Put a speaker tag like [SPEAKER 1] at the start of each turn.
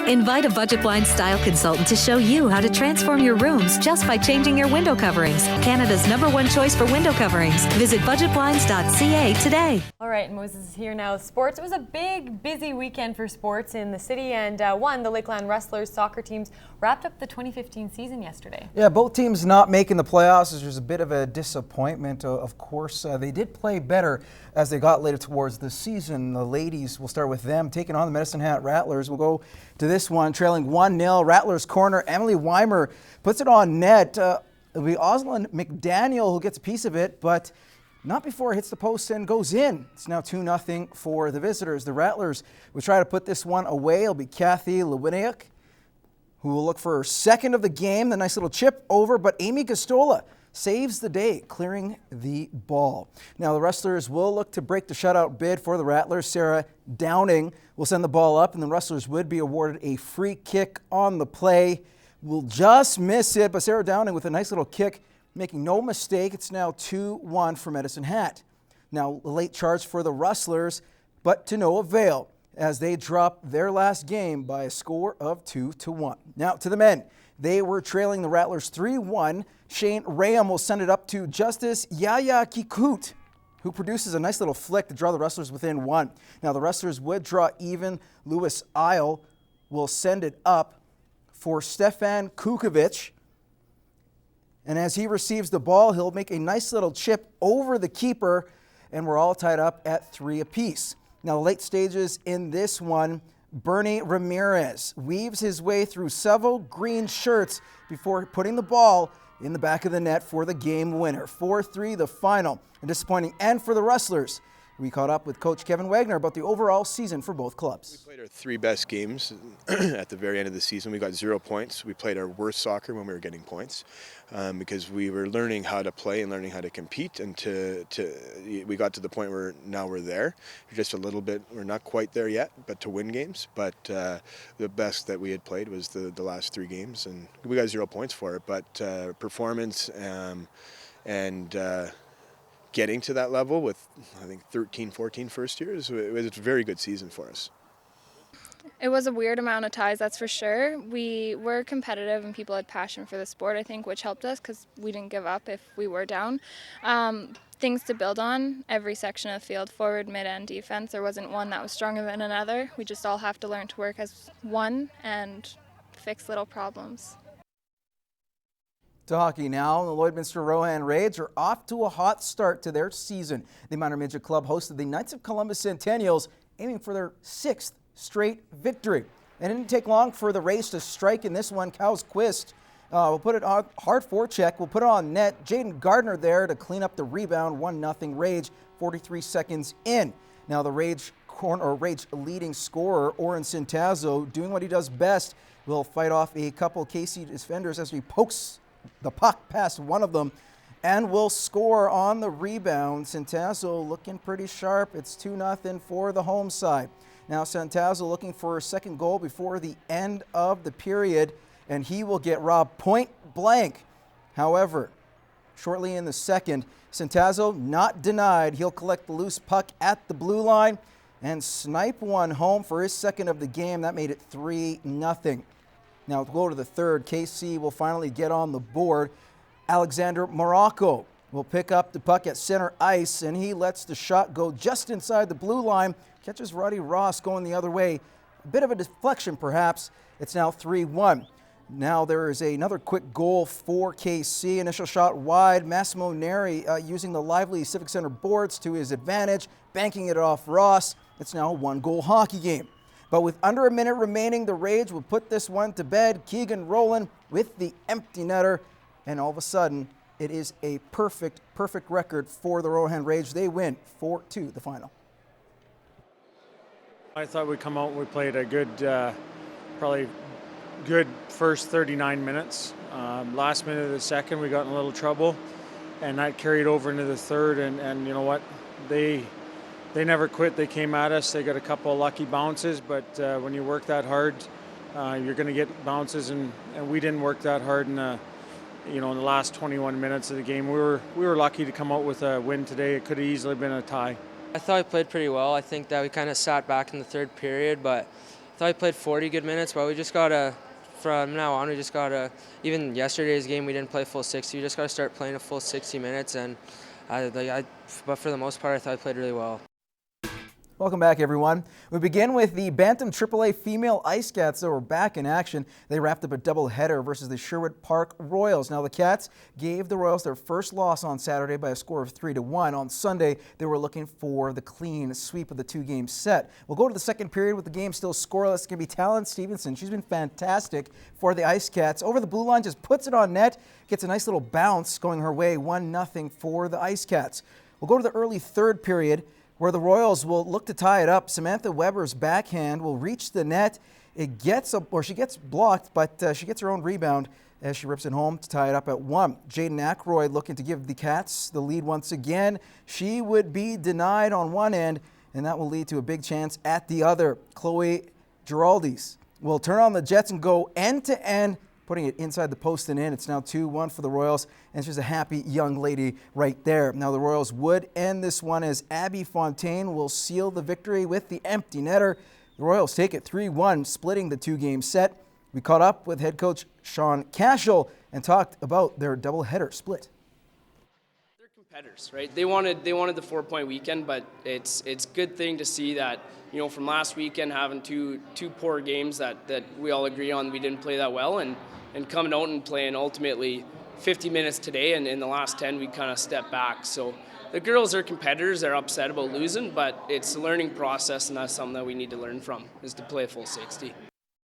[SPEAKER 1] Invite a Budget Blinds style consultant to show you how to transform your rooms just by changing your window coverings. Canada's #1 choice for window coverings. Visit budgetblinds.ca today.
[SPEAKER 2] All right, Moses is here now. Sports. It was a big, busy weekend for sports in the city, and the Lakeland Rustlers soccer teams wrapped up the 2015 season yesterday.
[SPEAKER 3] Yeah, both teams not making the playoffs. There's a bit of a disappointment. Of course, they did play better as they got later towards the season. The ladies, we'll start with them, taking on the Medicine Hat Rattlers. We'll go to this one, trailing 1-0. Rattlers corner, Emily Weimer puts it on net. It'll be Oslin McDaniel who gets a piece of it, but not before it hits the post and goes in. It's now 2-0 for the visitors. The Rattlers will try to put this one away. It'll be Kathy Lewiniuk who will look for her second of the game. The nice little chip over, but Amy Gastola saves the day, clearing the ball. Now the Rustlers will look to break the shutout bid for the Rattlers. Sarah Downing will send the ball up, and the Rustlers would be awarded a free kick on the play. Will just miss it, but Sarah Downing with a nice little kick, making no mistake. It's now 2-1 for Medicine Hat. Now a late charge for the Rustlers, but to no avail, as they drop their last game by a score of 2-1. Now to the men. They were trailing the Rattlers 3-1. Shane Rayam will send it up to Justice Yaya Kikut, who produces a nice little flick to draw the Rustlers within one. Now the Rustlers would draw even. Lewis Isle will send it up for Stefan Kukovic. And as he receives the ball, he'll make a nice little chip over the keeper, and we're all tied up at 3 apiece. Now, the late stages in this one, Bernie Ramirez weaves his way through several green shirts before putting the ball in the back of the net for the game winner. 4-3 the final. A disappointing end for the Rustlers. We caught up with Coach Kevin Wagner about the overall season for both clubs.
[SPEAKER 4] We played our 3 best games at the very end of the season. We got 0 points. We played our worst soccer when we were getting points because we were learning how to play and learning how to compete. And we got to the point where now we're there. We're just a little bit, we're not quite there yet, but to win games. But the best that we had played was the last 3 games, and we got 0 points for it. But performance and getting to that level with, I think, 13, 14 first years, it was a very good season for us.
[SPEAKER 5] It was a weird amount of ties, that's for sure. We were competitive and people had passion for the sport, I think, which helped us because we didn't give up if we were down. Things to build on, every section of the field, forward, mid, and defense. There wasn't one that was stronger than another. We just all have to learn to work as one and fix little problems.
[SPEAKER 3] To hockey now, the Lloydminster Rohan Raids are off to a hot start to their season. The minor midget club hosted the Knights of Columbus Centennials, aiming for their 6th straight victory. It didn't take long for the Rays to strike in this one. Kals Quist will put it on hard forecheck. We'll put it on net. Jaden Gardner there to clean up the rebound. 1-0 Rage, 43 seconds in. Now the Rage leading scorer, Oren Sintazzo, doing what he does best, will fight off a couple KC defenders as he pokes the puck past one of them and will score on the rebound. Santazzo looking pretty sharp. It's 2-0 for the home side. Now Santazzo looking for a second goal before the end of the period, and he will get robbed point blank. However, shortly in the second, Santazzo not denied. He'll collect the loose puck at the blue line and snipe one home for his second of the game. That made it 3-0. Now to go to the third, KC will finally get on the board. Alexander Morocco will pick up the puck at center ice, and he lets the shot go just inside the blue line. Catches Roddy Ross going the other way. A bit of a deflection perhaps. It's now 3-1. Now there is another quick goal for KC. Initial shot wide. Massimo Neri using the lively Civic Center boards to his advantage, banking it off Ross. It's now a 1-goal hockey game. But with under a minute remaining, the Rage will put this one to bed. Keegan Rowland with the empty netter. And all of a sudden, it is a perfect record for the Rohan Rage. They win 4-2 the final.
[SPEAKER 6] I thought we'd come out and we played a good, probably good first 39 minutes. Last minute of the second, we got in a little trouble. And that carried over into the third. And you know what? They never quit. They came at us. They got a couple of lucky bounces, but when you work that hard, you're going to get bounces, and we didn't work that hard in the last 21 minutes of the game. We were lucky to come out with a win today. It could have easily been a tie.
[SPEAKER 7] I thought we played pretty well. I think that we kind of sat back in the third period, but thought we played 40 good minutes, but we just gotta, from now on, we just gotta, even yesterday's game, we didn't play full 60. We just gotta start playing a full 60 minutes, and but for the most part, I thought I played really well.
[SPEAKER 3] Welcome back, everyone. We begin with the Bantam AAA Female Icecats that were back in action. They wrapped up a doubleheader versus the Sherwood Park Royals. Now, the Cats gave the Royals their first loss on Saturday by a score of 3-1. On Sunday, they were looking for the clean sweep of the two-game set. We'll go to the second period with the game still scoreless. It's going to be Talon Stevenson. She's been fantastic for the Icecats. Over the blue line, just puts it on net, gets a nice little bounce going her way, 1-0 for the Icecats. We'll go to the early third period, where the Royals will look to tie it up. Samantha Weber's backhand will reach the net. She gets blocked, but she gets her own rebound as she rips it home to tie it up at 1. Jaden Ackroyd looking to give the Cats the lead once again. She would be denied on one end, and that will lead to a big chance at the other. Chloe Giraldes will turn on the Jets and go end-to-end, putting it inside the post and in. It's now 2-1 for the Royals, and she's a happy young lady right there. Now the Royals would end this one as Abby Fontaine will seal the victory with the empty netter. The Royals take it 3-1, splitting the two-game set. We caught up with head coach Sean Cashel and talked about their doubleheader split.
[SPEAKER 8] They're competitors, right? They wanted the 4-point weekend, but it's a good thing to see that, you know, from last weekend having two poor games that we all agree on we didn't play that well, and coming out and playing ultimately 50 minutes today, and in the last 10 we kind of stepped back. So the girls are competitors, they're upset about losing, but it's a learning process, and that's something that we need to learn from, is to play a full 60.